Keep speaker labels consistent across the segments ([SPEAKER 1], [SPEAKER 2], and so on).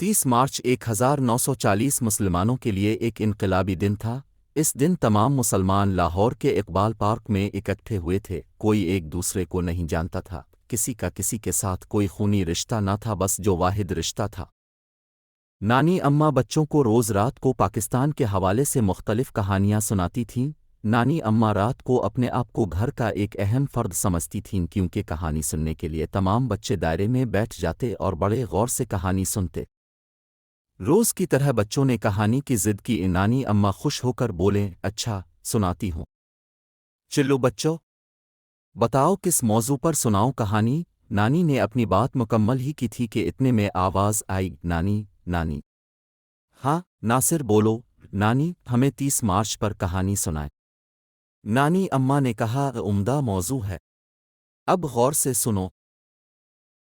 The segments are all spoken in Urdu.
[SPEAKER 1] 30 مارچ 1940 مسلمانوں کے لیے ایک انقلابی دن تھا۔ اس دن تمام مسلمان لاہور کے اقبال پارک میں اکٹھے ہوئے تھے۔ کوئی ایک دوسرے کو نہیں جانتا تھا، کسی کا کسی کے ساتھ کوئی خونی رشتہ نہ تھا، بس جو واحد رشتہ تھا، نانی اماں بچوں کو روز رات کو پاکستان کے حوالے سے مختلف کہانیاں سناتی تھیں۔ نانی اماں رات کو اپنے آپ کو گھر کا ایک اہم فرد سمجھتی تھیں، کیونکہ کہانی سننے کے لیے تمام بچے دائرے میں بیٹھ جاتے اور بڑے غور سے کہانی سنتے۔ روز کی طرح بچوں نے کہانی کی ضد کی۔ نانی اماں خوش ہو کر بولیں، اچھا سناتی ہوں، چلو بچوں بتاؤ کس موضوع پر سناؤں کہانی۔ نانی نے اپنی بات مکمل ہی کی تھی کہ اتنے میں آواز آئی، نانی نانی۔ ہاں ناصر بولو نانی، ہمیں 30 مارچ پر کہانی سنائے۔ نانی اماں نے کہا، عمدہ موضوع ہے، اب غور سے سنو۔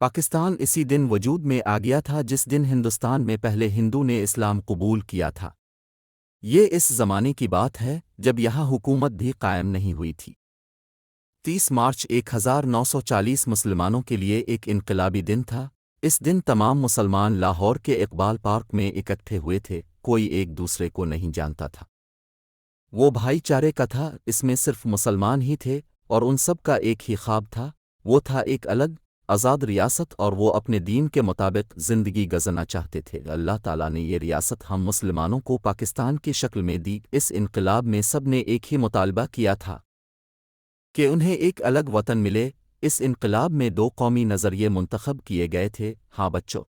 [SPEAKER 1] پاکستان اسی دن وجود میں آ گیا تھا جس دن ہندوستان میں پہلے ہندو نے اسلام قبول کیا تھا۔ یہ اس زمانے کی بات ہے جب یہاں حکومت بھی قائم نہیں ہوئی تھی۔ 30 مارچ 1940 مسلمانوں کے لیے ایک انقلابی دن تھا۔ اس دن تمام مسلمان لاہور کے اقبال پارک میں اکٹھے ہوئے تھے۔ کوئی ایک دوسرے کو نہیں جانتا تھا، وہ بھائی چارے کا تھا، اس میں صرف مسلمان ہی تھے، اور ان سب کا ایک ہی خواب تھا، وہ تھا ایک الگ آزاد ریاست، اور وہ اپنے دین کے مطابق زندگی گزرنا چاہتے تھے۔ اللہ تعالیٰ نے یہ ریاست ہم مسلمانوں کو پاکستان کی شکل میں دی۔ اس انقلاب میں سب نے ایک ہی مطالبہ کیا تھا کہ انہیں ایک الگ وطن ملے۔ اس انقلاب میں دو قومی نظریے منتخب کیے گئے تھے۔ ہاں بچوں،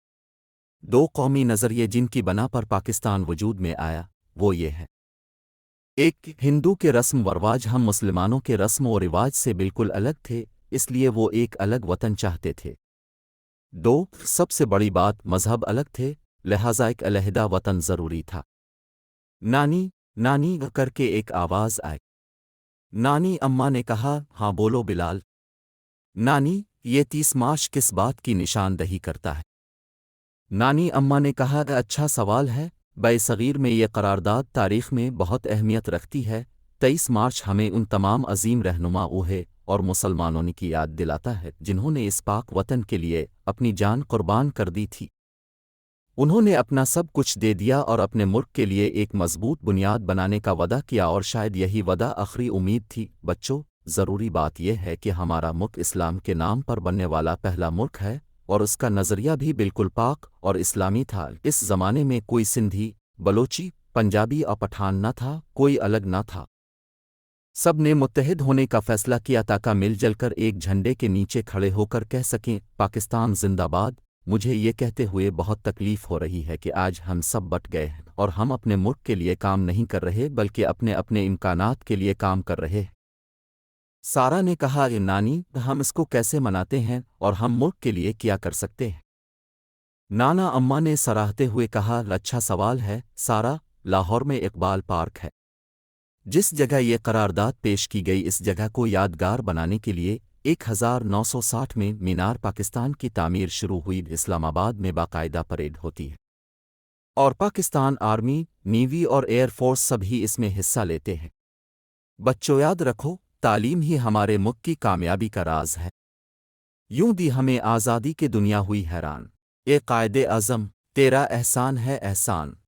[SPEAKER 1] دو قومی نظریے جن کی بنا پر پاکستان وجود میں آیا وہ یہ ہے: ایک، ہندو کے رسم و رواج ہم مسلمانوں کے رسم و رواج سے بالکل الگ تھے، اس لیے وہ ایک الگ وطن چاہتے تھے۔ دو، سب سے بڑی بات، مذہب الگ تھے، لہذا ایک علیحدہ وطن ضروری تھا۔ نانی نانی کر کے ایک آواز آئی۔ نانی اماں نے کہا، ہاں بولو بلال۔ نانی، یہ 30 مارچ کس بات کی نشاندہی کرتا ہے؟ نانی اماں نے کہا، اچھا سوال ہے، بے صغیر میں یہ قرارداد تاریخ میں بہت اہمیت رکھتی ہے۔ 23 مارچ ہمیں ان تمام عظیم رہنما اوہے اور مسلمانوں کی یاد دلاتا ہے جنہوں نے اس پاک وطن کے لیے اپنی جان قربان کر دی تھی۔ انہوں نے اپنا سب کچھ دے دیا اور اپنے ملک کے لیے ایک مضبوط بنیاد بنانے کا وعدہ کیا، اور شاید یہی وعدہ آخری امید تھی۔ بچوں، ضروری بات یہ ہے کہ ہمارا ملک اسلام کے نام پر بننے والا پہلا ملک ہے، اور اس کا نظریہ بھی بالکل پاک اور اسلامی تھا۔ اس زمانے میں کوئی سندھی، بلوچی، پنجابی اور پٹھان نہ تھا، کوئی الگ نہ تھا۔ سب نے متحد ہونے کا فیصلہ کیا تاکہ مل جل کر ایک جھنڈے کے نیچے کھڑے ہو کر کہہ سکیں، پاکستان زندہ باد۔ مجھے یہ کہتے ہوئے بہت تکلیف ہو رہی ہے کہ آج ہم سب بٹ گئے ہیں اور ہم اپنے ملک کے لیے کام نہیں کر رہے بلکہ اپنے اپنے امکانات کے لیے کام کر رہے ہیں۔ سارا نے کہا، نانی، ہم اس کو کیسے مناتے ہیں اور ہم ملک کے لیے کیا کر سکتے ہیں؟ نانا اماں نے سراہتے ہوئے کہا، اچھا سوال ہے سارا، لاہور میں اقبال پارک ہے، جس جگہ یہ قرارداد پیش کی گئی، اس جگہ کو یادگار بنانے کے لیے 1960 میں مینار پاکستان کی تعمیر شروع ہوئی۔ اسلام آباد میں باقاعدہ پریڈ ہوتی ہے، اور پاکستان آرمی، نیوی اور ایئر فورس سبھی اس میں حصہ لیتے ہیں۔ بچوں یاد رکھو، تعلیم ہی ہمارے ملک کی کامیابی کا راز ہے۔ یوں دی ہمیں آزادی کی دنیا ہوئی حیران، اے قائد اعظم، تیرا احسان ہے احسان۔